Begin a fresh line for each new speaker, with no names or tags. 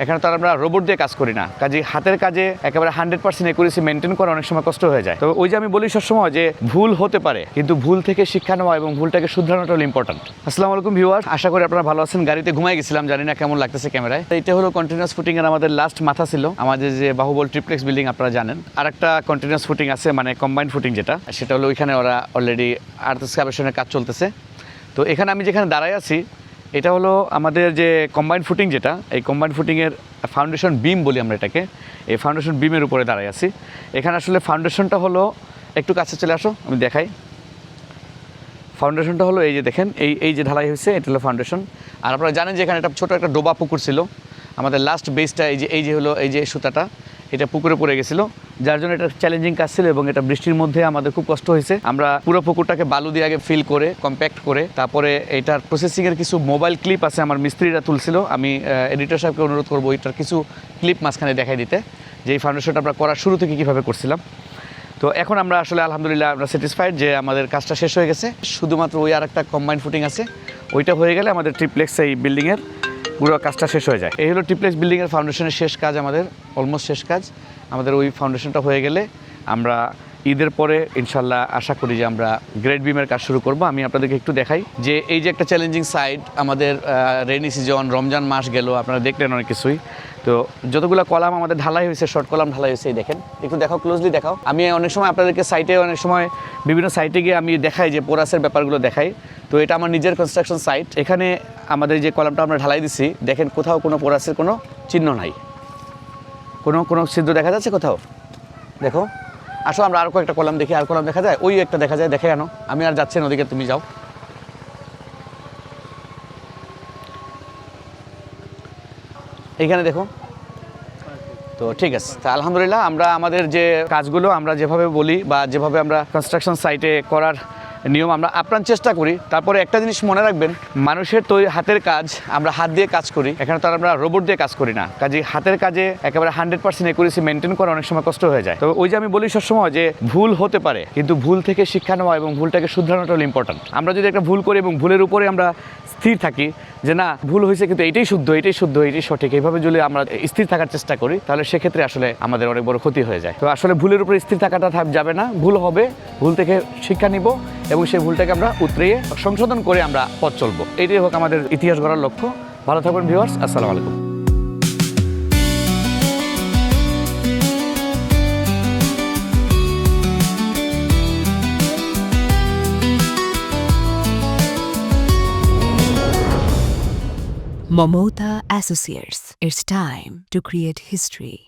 এখানে তো আর আমরা রোবট দিয়ে কাজ করি না, কাজে হাতের কাজে একেবারে 100% একুরেসি মেনটেন করা অনেক সময় কষ্ট হয়ে যায়। তো ওই যে আমি বলি সবসময় যে ভুল হতে পারে, কিন্তু ভুল থেকে শিক্ষা নেওয়া এবং ভুলটাকে শুধরানোটা হলো ইম্পর্টেন্ট। আসসালামু আলাইকুম ভিউয়ার, আশা করি আপনারা ভালো আছেন। গাড়িতে ঘুমাই গেছিলাম, জানি না কেমন লাগতেছে ক্যামেরায়। এটা হলো কন্টিনিউয়াস ফুটিং এর আমাদের লাস্ট মাথা ছিল। আমাদের যে বাহুবল ট্রিপ্লেক্স বিল্ডিং আপনারা জানেন, আর একটা কন্টিনিউয়াস ফুটিং আছে, মানে কম্বাইন্ড ফুটিং যেটা, সেটা হলো ওইখানে ওরা অলরেডি আর্থ এক্সকাভেশনের কাজ চলতেছে। তো এখানে আমি যেখানে দাঁড়ায় আছি, এটা হলো আমাদের যে কম্বাইন্ড ফুটিং, যেটা এই কম্বাইন্ড ফুটিংয়ের ফাউন্ডেশন বিম বলি আমরা এটাকে। এই ফাউন্ডেশন বিমের উপরে দাঁড়ায় আছি। এখানে আসলে ফাউন্ডেশনটা হলো, একটু কাছে চলে আসো আমি দেখাই। ফাউন্ডেশনটা হলো এই যে দেখেন, এই যে ঢালাই হয়েছে, এটা হলো ফাউন্ডেশন। আর আপনারা জানেন যে এখানে একটা ছোটো একটা ডোবা পুকুর ছিল। আমাদের লাস্ট বেসটা এই যে সুতাটা, এটা পুকুরে পড়ে গেছিলো, যার জন্য এটা চ্যালেঞ্জিং কাজ ছিল এবং এটা বৃষ্টির মধ্যে আমাদের খুব কষ্ট হয়েছে। আমরা পুরো পুকুরটাকে বালু দিয়ে আগে ফিল করে কম্প্যাক্ট করে, তারপরে এটার প্রসেসিংয়ের কিছু মোবাইল ক্লিপ আছে, আমার মিস্ত্রিরা তুলছিল। আমি এডিটর সাহেবকে অনুরোধ করবো এটার কিছু ক্লিপ মাঝখানে দেখাই দিতে, যে এই ফাউন্ডেশনটা আমরা করার শুরু থেকে কীভাবে করছিলাম। তো এখন আমরা আসলে আলহামদুলিল্লাহ আমরা স্যাটিসফাইড যে আমাদের কাজটা শেষ হয়ে গেছে। শুধুমাত্র ওই আর একটা কম্বাইন্ড ফুটিং আছে, ওইটা হয়ে গেলে আমাদের ট্রিপ্লেক্স এই বিল্ডিংয়ের পুরো কাজটা শেষ হয়ে যায়। এই হলো ট্রিপ্লেক্স বিল্ডিংয়ের ফাউন্ডেশনের শেষ কাজ, আমাদের অলমোস্ট শেষ কাজ। আমাদের ওই ফাউন্ডেশনটা হয়ে গেলে আমরা ঈদের পরে ইনশাল্লাহ আশা করি যে আমরা গ্রেড বিমের কাজ শুরু করব। আমি আপনাদেরকে একটু দেখাই যে এই যে একটা চ্যালেঞ্জিং সাইড, আমাদের রেইনি সিজন, রমজান মাস গেল, আপনারা দেখলেন অনেক কিছুই। তো যতগুলো কলাম আমাদের ঢালাই হয়েছে, শর্ট কলাম ঢালাই হয়েছে, দেখেন একটু দেখাও, ক্লোজলি দেখাও। আমি অনেক সময় আপনাদেরকে সাইটে, অনেক সময় বিভিন্ন সাইটে গিয়ে আমি দেখাই যে পোরাসের ব্যাপারগুলো দেখাই। তো এটা আমার নিজের কনস্ট্রাকশন সাইট। এখানে আমাদের যে কলামটা আমরা ঢালাই দিছি, দেখেন কোথাও কোনো পোরাসের কোনো চিহ্ন নাই, কোনো ছিদ্র দেখা যাচ্ছে কোথাও? দেখো, আসো আমরা আর কয়েকটা কলাম দেখি। আর কলাম দেখা যায়? ওই একটা দেখা যায়, দেখে আনো। আমি আর যাচ্ছি না ওদিকে, তুমি যাও। এইখানে দেখো। তো ঠিক আছে, তা আলহামদুলিল্লাহ আমরা আমাদের যে কাজগুলো আমরা যেভাবে বলি বা যেভাবে আমরা কনস্ট্রাকশন সাইটে করার নিয়ম আমরা আপ্রাণ চেষ্টা করি। তারপরে একটা জিনিস মনে রাখবেন, মানুষের তৈরি হাতের কাজ, আমরা হাত দিয়ে কাজ করি। এখানে তো আর আমরা রোবট দিয়ে কাজ করি না, কাজে হাতের কাজে একেবারে 100% একুরেসি মেনটেন করা অনেক সময় কষ্ট হয়ে যায়। তো ওই যে আমি বলি সবসময় যে ভুল হতে পারে, কিন্তু ভুল থেকে শিক্ষা নেওয়া এবং ভুলটাকে শুধরানোটা হলো ইম্পর্টেন্ট। আমরা যদি একটা ভুল করি এবং ভুলের উপরে আমরা স্থির থাকি যে না ভুল হয়েছে, কিন্তু এটাই শুদ্ধ, এটাই সঠিক, এইভাবে যদি আমরা স্থির থাকার চেষ্টা করি, তাহলে সেক্ষেত্রে আসলে আমাদের অনেক বড় ক্ষতি হয়ে যায়। তো আসলে ভুলের উপরে স্থির থাকাটা যাবে না, ভুল হবে, ভুল থেকে শিক্ষা নিব এবং সেই ভুলটাকে আমরা উতরিয়ে সংশোধন করে আমরা পথ চলবো। এটাই হোক আমাদের ইতিহাস গড়ার লক্ষ্য। ভালো থাকবেন ভিউয়ার্স, আসসালামু আলাইকুম।
Momota Associates. It's time to create history.